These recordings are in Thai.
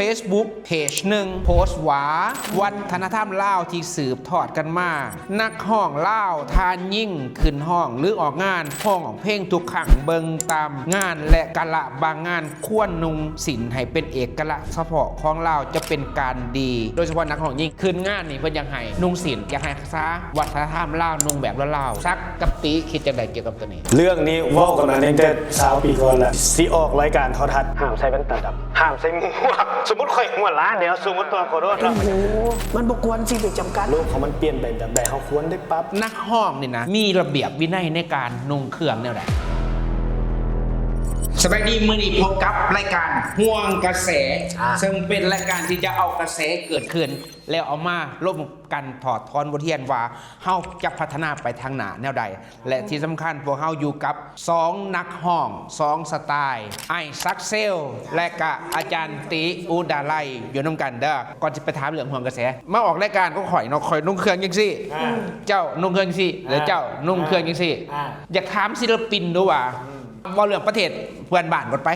Facebook เพจหนึ่งโพสต์ว่าวัฒนธรรมลาวที่สืบทอดกันมานักห้องลาวทานยิ่งขึ้นห้องหรือออกงานห้องเพลงทุกขังเบิงตามงานและกะละบางงานควรนุ่งสินให้เป็นเอกลักษณ์เฉพาะของลาวจะเป็นการดี โดยเฉพาะนักห้องยิ่งขึ้นงานนี่เพิ่นยังให้นุ่งสินอยากให้ซะวัฒนธรรมลาวนุ่งแบบลาวซักกะปิคิดจังไดเกี่ยวกับตัวนี้เรื่องนี้ว่ากันมาตั้งแต่20 ปีก่อนแล้วสิออกรายการโทรทัศน์ห้ามใส่แว่นตาดำห้ามใส่หมวกสมมุติข่อยหัวล้านเดี๋ยวสมมุติตัวขอโทษครับ โอ้โหมันบกวนสิเด็กจำกัดโลกของมันเปลี่ยนไปแบบใดเขาควรได้ปั๊บนักห้องนี่นะมีระเบียบวินัยในการนุ่งเครื่องแนวใดสวัสดีมื้อนี้พบกับรายการห่วงกระแสซึ่งเป็นรายการที่จะเอากระแสเกิดขึ้นแล้วเอามาร่วมกันถอดทอนบทเรียนว่าเฮาจะพัฒนาไปทางหน้าแนวใดและที่สำคัญพวกเฮาอยู่กับ2นักห้อง2สไตล์ไอ้ซักเซลและก็อาจารย์ติอุดาไลอยู่นํกันเด้อก่อนจะไปถามเรื่องห่วงกระแสมาออกรายการก็ข่อยเนาะข่อยนุ่งเครื่องจังซี่เจ้านุ่งเครื่องจังซี่แล้วเจ้านุ่งเครื่องจังซี่อยากถามศิลปินดูว่าเรื่องประเทศเพื่อนบ้านก่อนไป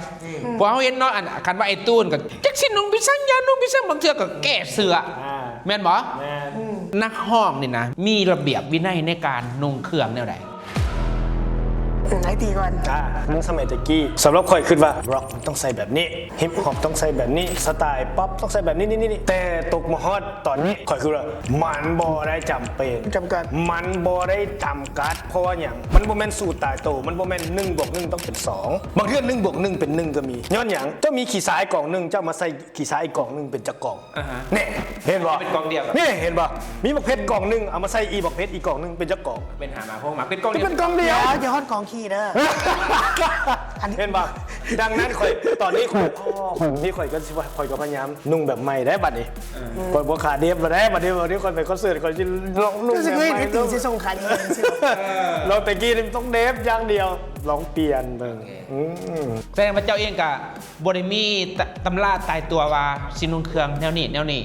พอเขาเห็นเนาะคันว่าไอ้ตูนก็จักสินุ่งพิซังยานุ่งพิซังบางเทื่อก็แก้เสื้อแม่นบ่นักห้องนี่นะมีระเบียบวินัยในการนุ่งเครื่องแนวใดไหนตีก่อนนั้นสมัยตะกี้สำหรับข่อยคิดว่าร็อกต้องใส่แบบนี้ฮิปฮอปต้องใส่แบบนี้สไตล์ป๊อปต้องใส่แบบนี้นี่แต่ตกมาฮอตตอนนี้ข่อยคือว่ามันบ่ได้จำเป็นจำกัดมันบ่ได้จำกัดเพราะว่าอย่างมันบ่แม่นสูตรตายโตมันบ่แม่น1+1ต้องเป็น2บางเทื่อ1+1เป็น1ก็มีย้อนอย่างเจ้ามีขี่สายกล่องนึงเจ้ามาใส่ขี่สายอีกกล่องนึงเป็นจักกล่องเนี่ยเห็นบ่เป็นกล่องเดียวนี่เห็นบ่มีบักเพชรกล่องนึงเอามาใส่อีบักเพชรอีกกล่องนึงเป็นจักกล่องเป็นหามาพวกมาเป็นกล่องเดียวเป็นกล่องเดียวอย่าฮอตกองขี้เด้อเห็นป่ะดังนั้นข่อยตอนนี้ข่อยนี่ข่อยก็ข่อยก็พยายามนุ่งแบบใหม่ได้บัดนี้ข่อยบ่ขาเดฟมาได้บัดนี้วันนี้ข่อยไปคอนเสิร์ตข่อยสิลองนุ่งแบบใหม่ตีสิส่งขายเองสิเราตะกี้ต้องเดฟอย่างเดียวลองเปลี่ยนเบิ่งแสดงว่าเจ้าเองก็บ่ได้มีตำราตายตัวว่าสินุ่งเครื่องแนวนี้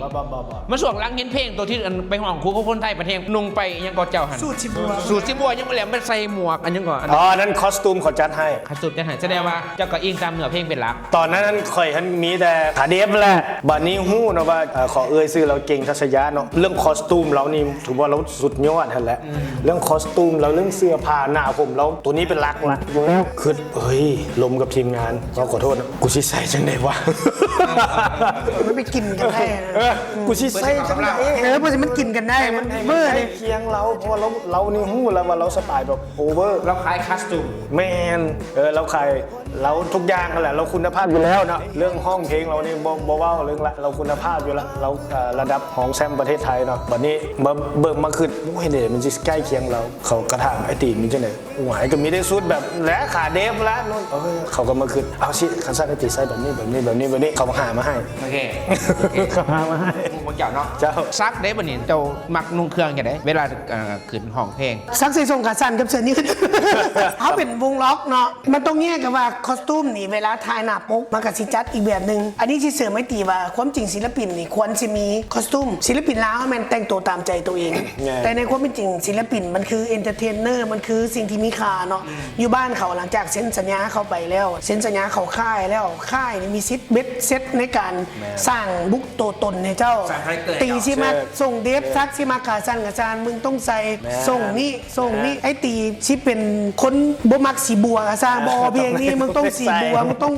มาช่วงหลังเห็นเพลงตัวที่ไปห้องครูของคนไทยประเทศนุ่งไปยังก็เจ้าหันสูตรสิบัวยังบ่แหลมมันใส่หมวกอันยังก่อนนั่นคอสตูมเขาจัดให้คอสตูมจัดให้แสดงว่าเจ้าก็อิงตามเนื้อเพลงเป็นหลักตอนนั้นข่อยมีแต่ขาเดฟแหละบัดนี้ฮู้นะว่าขอเอ่ยชื่อเราเก่งทัศยะเนาะเรื่องคอสตูมเรานี่ถือว่าเราสุดยอดหั่นแหละเรื่องคอสตูมเราเรื่องเสื้อผ้าหน้าผมเราตัวนี้เป็นหลักละคือเฮ้ยลมกับทีมงานก็ขอโทษนะกูสิใส่จังได๋วะมันไปกินกันได้กูสิใส่จังได๋เพราะมันกินกันได้มันเมื่อนี่เคียงเราเพราะเรานี่ฮู้แล้วว่าเราสไตล์แบบโอเวอร์เราขายคอสตูมแมนเราขายเราทุกอย่างนั่นแหละเราคุณภาพอยู่แล้วเนาะเรื่องห้องเพลงเรานี่บ่ว่าเรื่องละเราคุณภาพอยู่ละเราระดับของแซมประเทศไทยเนาะบัดนี้มาเบิ่งมาขึ้นโอ้ยเด้มันสิใกล้เคียงเราเขากระถางไอ้ตีมีจังได๋หวายก็มีได้สุดแบบและขาเดฟแล้วนู่นเขาก็มาขึ้นเอาสิคันซักไอ้ตีใส่แบบนี้เขามาหามาให้โอเคเขาหามาให้พวกเจ้าเนาะซักได้บ่นี่เจ้ามักนุ่งเครื่องจังได๋เวลาขึ้นห้องเพลงซักใส่ส่งขาสั้นกับเสื้อยืดเขาเป็นวงล็อกเนาะมันต้องแยกกันว่าคอสตูมนี่เวลาถ่ายหน้าปกมันก็สิจัดอีกแบบนึงอันนี้ที่เสริมไม่ตีว่าความจริงศิลปินนี่ควรสิมีคอสตูมศิลปินลาวมันแต่งตัวตามใจตัวเองแต่ในความเป็นจริงศิลปินมันคือเอนเตอร์เทนเนอร์มันคือสิ่งที่มีค่าเนาะอยู่บ้านเขาหลังจากเซ็นสัญญาเข้าไปแล้วเซ็นสัญญาเขาค่ายแล้วค่ายนี่มีสิทธิ์เบ็ดเซ็ตในการสร้างบุคตัวตนให้เจ้าตีสิมาส่งเดฟซักสิมาขาสั้นกับจานมึงต้องใส่ส่งนี่ไอ้ตีชิเป็นคนบ่มักสีบัวกับซาบอเพลงนี้มึงต้องสีบัวมึงต้อง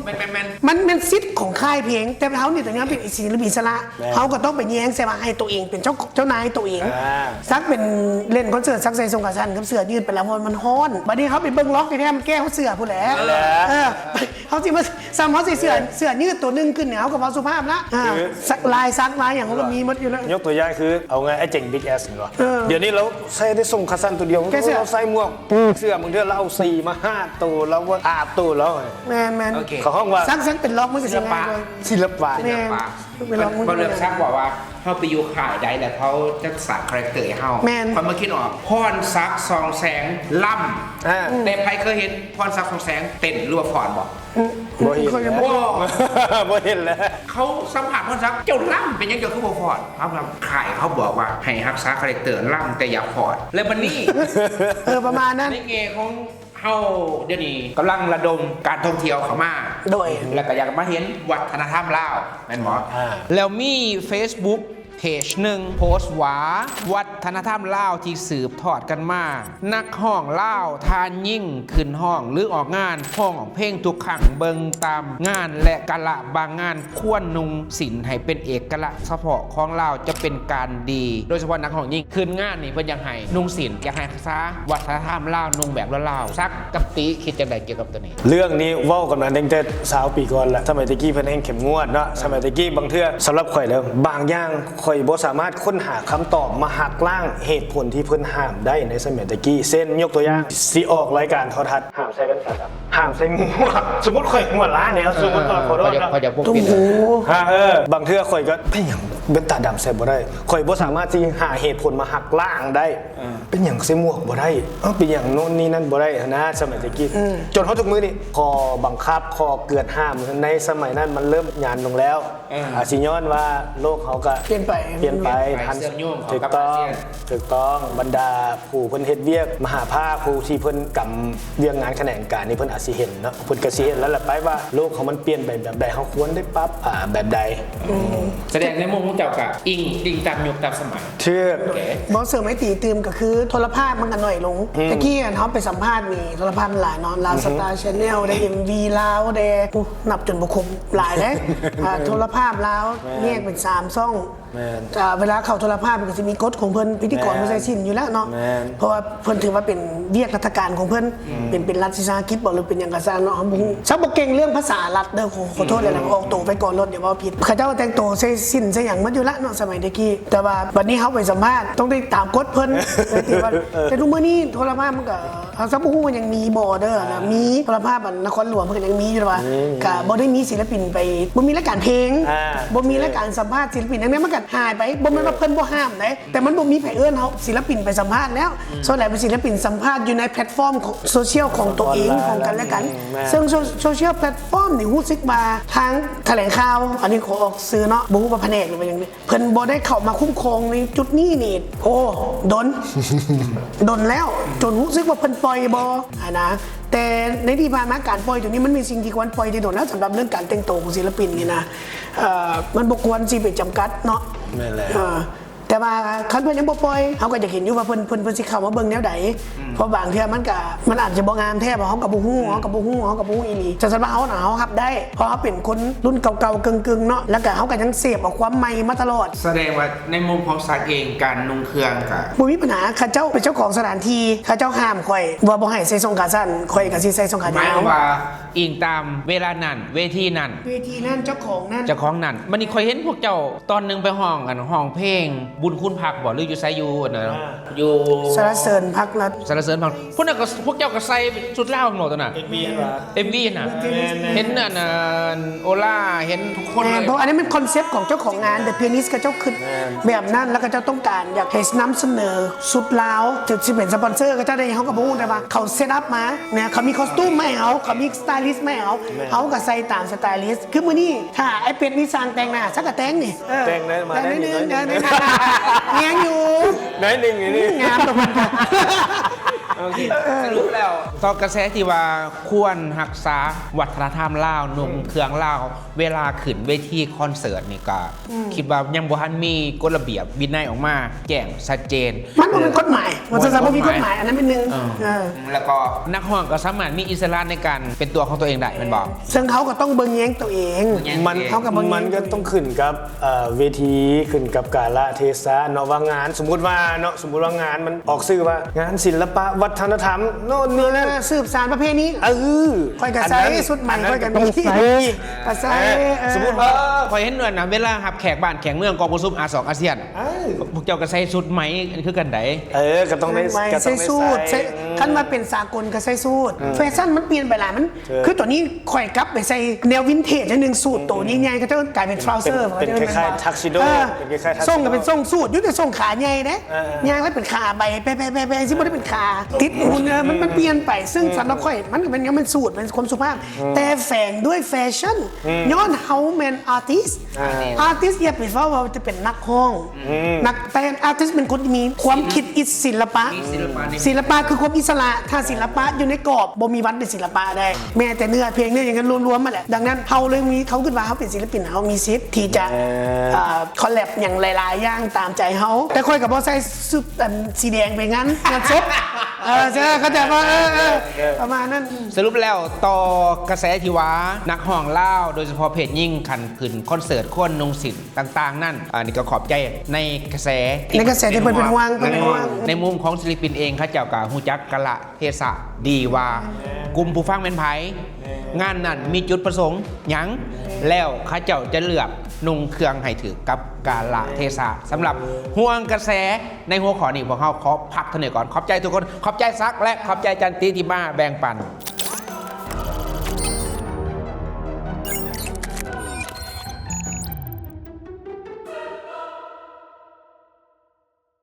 มันสิทธิ์ของค่ายเพลงแต่เขาเนี่ยตอนนี้เป็นศิลปินอิสระเขาก็ต้องไปแย้งใส่มาให้ตัวเองเป็นเจ้านายตัวเองซักเป็นเล่นคอนเสิร์ตซักใส่ทรงขาสั้นกับเสื้อยืดไปแล้วมันฮ้อนบัดนี้เขาไปเบิ้งล็อกแท้มันแก้เขาเสื้อผู้แหละเขาสิมาซ้ำเขาใส่เสื้อยืดตัวนึงขึ้นเนี่ยเขาก็พอสุภาพละซักลายอย่างเขาก็มีหมดอยู่แล้วยกตัวอย่างคือเอาไงไอ้เจ๋งบิ๊กแอสเหรอเดี๋ยวนี้เราใส่ได้ทรงขาสั้นตัวเดียวเราใส่หมวกเสื้อบางเดือนเราเอา4 มา 5 ตัวแล้วว่าอาบตัวแล้วแมนเขาห้องว่าซักเป็นล็อกมันก็ศิลปะเป็นล็อกมันเริ่มซักบอกว่าเขาไปอยู่ข่ายใดแต่เขาจะสักคาแรคเตอร์ให้เขาคนมาคิดออกพรซักซองแสงล่ำแต่ใครเคยเห็นพรซักซองแสงเต้นรัวพรบอกบ่เห็นแล้วเขาสัมผัสพรซักเจ้าล่ำเป็นยังเจ้าคือบ่พรเขาข่ายเขาบอกว่าให้รักษาคาแรคเตอร์ล่ำแต่อย่าพรและบันนี้ประมาณนั้นในเงของ เฮาเดี๋ยวนี้กำลังระดมการท่องเที่ยวเข้ามา โดย แล้วก็อยากมาเห็นวัฒนธรรมลาวแม่นบ่ อ่า แล้วมี Facebook เพจหนึ่งโพสต์ว่าวัฒนธรรมลาวที่สืบทอดกันมา นักห้องลาวทานยิ่งขึ้นห้องหรือออกงานห้องเพลงทุกครั้งเบิงตามงานและกะละบางงานควรนุงศิลป์ให้เป็นเอกลักษณ์เฉพาะของลาวจะเป็นการดี โดยเฉพาะนักห้องยิ่งขึ้นงานนี่เพิ่นอยากให้นุงศิลป์อยากให้ซะวัฒนธรรมลาวนุงแบบลาวๆซักกับตีคิดจังไดเกี่ยวกับตัวนี้ เรื่องนี้เว้ากันมาตั้งแต่20 ปีก่อนแหละสมัยตะกี้เพิ่นแห่งเข้มงวดเนาะสมัยตะกี้บางเทื่อสำหรับข่อยแล้วบางอย่างข่อยบ่สามารถค้นหาคำตอบมาหักล้างเหตุผลที่เพิ่นห้ามได้ในสมัยตะกี้เช่นยกตัวอย่างสิออกรายการโทรทัศน์ห้ามใส่แว่นตาดำห้ามใส่หมวกสมมุติข่อยหัวล้านเนี่ยสมมุติขอโทษนะ พอจะพวก โอ้ ปิด โห บางเทื่อข่อยก็เป็นหยังแว่นตาดำใส่บ่ได้ข่อยบ่สามารถที่หาเหตุผลมาหักล้างได้เป็นหยังใส่หมวกบ่ได้เป็นหยังโน่นนี่นั่นบ่ได้นะสมัยตะกี้จนเฮาทุกมื้อนี่ข้อบังคับข้อเกิดห้ามในสมัยนั้นมันเริ่มหยานลงแล้วสิย้อนว่าโลกเขาก็ เปลี่ยนไป ทัน เสื่อมโยงของ ถูก กับ ต้อง อาเซียน ถูกต้องบรรดาผู้เพิ่นเฮ็ดเวียกมหาภาคผู้ที่เพิ่นกำเวียงงานแขนงการนี่เพิ่นอาจสิเห็นเนาะเพิ่นก็สิเห็นแล้วแหละไปว่าโลกของมันเปลี่ยนไปแบบใดเฮาควรได้ปรับแบบใด แสดงในมุมของเจ้ากับอิงดิ่งตามยุคตามสมัย เชื่อ บอสเสริมไม่ตีตืมก็คือโทรภาพมันกันหน่อยลงตะกี้เขาไปสัมภาษณ์มีโทรภาพมันหลายเนอนลาวสตาร์ชแนลได้MVลาวได้นับจนบุคคลหลายเลยโทรภาพลาวแยกเป็น3ช่องเวลาเข้าโทรภาพมันก็จะมีกฎของเพิ่นพิธีกรไม่ใช่สิ้นอยู่แล้วเนาะเพราะว่าเพิ่นถือว่าเป็นเวียกราชการของเพิ่นเป็นรัฐวิสาหกิจบ่หรือเป็นอย่างกระสร้างเนาะเขาบ่ฮู้ชาวบ่เก่งเรื่องภาษารัฐเด้อขอโทษเลยนะออกตัวไปก่อนรถเดี๋ยวว่าผิดเขาเจ้าแต่งตัวใส่สิ้นใส่หยังมันอยู่ละเนาะสมัยตะกี้แต่ว่าบัดนี้เขาไปสัมภาษณ์ต้องได้ตามกฎเพิ่นที่ว่าแต่ทุกมื้อนี้โทรภาพมันก็เขาซับบ่ฮู้มันยังมีบ่เด้อนะมีโทรภาพนครหลวงเพิ่นก็ยังมีอยู่ว่าก็บ่ได้มีศิลปินไปบ่มีรายการเพลงบ่มีรายการสัมภาษณ์ศิลปินอันนี้มันก็หายไปบ่แม่นว่าเพิ่นบ่ห้ามเด้แต่มันบ่มีไผเอิ้นเฮาศิลปินไปสัมภาษณ์แล้วส่วนใหญ่เป็นศิลปินสัมภาษณ์อยู่ในแพลตฟอร์มของโซเชียลของตัวเองของกันและกัน ซึ่งโซเชียลแพลตฟอร์มนี่รู้สึกมาทางแถลงข่าวอันนี้ขอออกสื่อเนาะบ่ฮู้ว่าแผนกหรือว่าหยังนี่เพิ่นบ่ได้เข้ามาคุ้มครองในจุดนี้นี่โอ้ดน ดนแล้วจนรู้สึกว่าเพิ่นปล่อยบ่นะแต่ในที่ผ่านมาการปล่อยตัวนี้มันมีสิ่งที่ควรปล่อยที่โดนแล้วสำหรับเรื่องการแต่งตัวของศิลปินนี่นะมันบ่ควรสิไปจำกัดเนาะ แม่นแล้ว แต่ว่าคันเพิ่นยังบ่ปล่อยเขาก็จะเห็นอยู่ว่าเพิ่นสิเข้ามาเบิ่งแนวใดเพราะบางเทื่อมันอาจจะบ่งามแท้เพราะเขาก็บ่ฮู้อีหลีแต่สำหรับเขาน่ะเขารับได้เพราะเขาเป็นคนรุ่นเก่าๆกึ่งๆเนาะแล้วก็เขาก็ยังเสพเอาความใหม่มาตลอด แสดงว่าในมุมของสากเองการนุ่งเครื่องกับ บ่มีปัญหาข้าเจ้าเป็นเจ้าของสถานที่ข้าเจ้าห้ามข่อยว่าบ่ให้ใส่ทรงขาสั้นข่อยก็สิใส่ทรงขา หมาย ยาว ความว่าอิงตามเวลานั้นเวทีนั้น เวทีนั้นเจ้าของนั้น เจ้าของนั้นมันนี่คอยเห็นพวกเจ้าตอนหนึงไปห้องกันห้องเพลง บุญคุณพักบ่หรืออยู่ไซยูนะอยู่ สารเสริญพักรัฐ สารเสริญพักพวกนั้นก็พวกเจ้าก็ใส่ชุดเหล้าหมดตัวน่ะ MV น่ะเห็นน่ะโอล่าเห็นทุกคนเลย เพราะอันนี้เป็นคอนเซปต์ของเจ้าของงานแต่เปียนิสก็เจ้าขึ้นแบบนั้นแล้วก็เจ้าต้องการอยากให้นำเสนอสุดลาวจุดสิเป็นสปอนเซอร์ก็เจ้าได้เขาก็บ่ฮู้แต่ว่าเขาเซตอัพมาเนี่ยเขามีคอสตูมไม่เขามีสไตลิสต์ไม่เขาก็ใส่ตามสไตลิสต์คือมื้อนี้ถ้าไอ้เป็ดมีสร้างแต่งหน้าสักกะแต่งนี่เออ แต่งได้มาได้ แต่ง นิดหน่อย ได้นิดเงี้ยอยู่ น้อยหนึงนี่ งามตรงมัน สรุปแล้วต่อกระแสที่ว่าควรรักษาวัฒนธรรมลาวนุ่งเครื่องลาวเวลาขึ้นเวทีคอนเสิร์ตนี่ก็คิดว่ายังบ่ทันมีกฎระเบียบวินัยออกมาแจ้งชัดเจน มันบ่เป็นกฎหมายมันจะบ่มีกฎหมายอันนั้นเป็นหนึ่งแล้วก็นักร้องก็สามารถมีอิสระในการเป็นตัวของตัวเองได้แมันบอก ซึ่งเขาก็ต้องเบิ่งแย้งตัวเอง มัน เขากับเบิ่ง มันก็ต้องขึ้นกับเวทีขึ้นกับกาลเทศะเนาะว่างานสมมุติว่างานมันออกชื่อว่างานศิลปะวัฒนธรรมโน่นนี่นั่น สืบสานประเพณี ค่อยกระใสสุดใหม่ค่อยกระมี กระใส สมมุติว่า พอเห็นหน่วยนะเวลาหับแขกบ้านแขกเมืองกองประชุมอา2อาเซียนพวกเจ้าก็ใส่ชุดไหมอันนี้คือกันได ก็ต้องได้ ใส่สูทขั้นมาเป็นสากลก็ใส่สูทแฟชั่นมันเปลี่ยนไปหลายมันคือตัวนี้ค่อยกลับไปใส่แนววินเทจนิดนึงสูทตัวนี้ใหญ่ก็จะกลายเป็นทราวเซอร์ เป็นคล้ายๆทักซิโดเป็นคล้ายๆทักซิโด ส่งก็เป็นส่งสูทยุติส่งขาใหญ่นะยางแล้วเป็นขาใบไปสิบ่ได้เป็นขา ติดหุ่นมันเปลี่ยนไปซึ่งสำหรับข่อยมันเป็นยังเป็นสูตรเป็นความสุภาพ แต่แฝงด้วยแฟชั่นย้อนเฮาแมนอาร์ติสอย่าไปว่าจะเป็นนักห้องนักแต่อาร์ติสเป็นคนที่มีความคิดอิสศิลปะ ศิลปะคือความอิสระถ้าศิลปะอยู่ในกรอบบ่มีวันเป็นศิลปะได้แม้แต่เนื้อเพลงเนี่ยอย่างนั้นรวมๆมาแหละดังนั้นเขาเลยมีเขาคิดว่าเขาเป็นศิลปินเขามีสิทธิ์ที่จะคอลแลบอย่างหลายๆอย่างตามใจเขาแต่ค่อยกับบอใส่สุดสีแดงไปงั้นงานศพใช่เขาใจว่าประมาณนั้น สรุปแล้วต่อกระแสที่ว่านักห้องเล่าวโดยเฉพาะเพจยิ่งขันขึ้นคอนเสิร์ตคนนงศิลป์ต่าง ๆ นั่นอันนี้ก็ขอบใจในกระแสที่เป็นห่วงในมุมของศิลปินเองเขาเจ้ากับฮูจักกะละเทศะดีว่ากลุ่มผู้ฟังเป็นไผงานนั้นมีจุดประสงค์หยังแล้วเขาเจ้าจะเลือกนุ่งเครื่องให้ถือกับกาละเทศะสำหรับห่วงกระแสในหัวข้อนี้พวกเขาขอพักเท่านี้ก่อนขอบใจทุกคนขอบใจซักและขอบใจจันติที่มาแบ่งปัน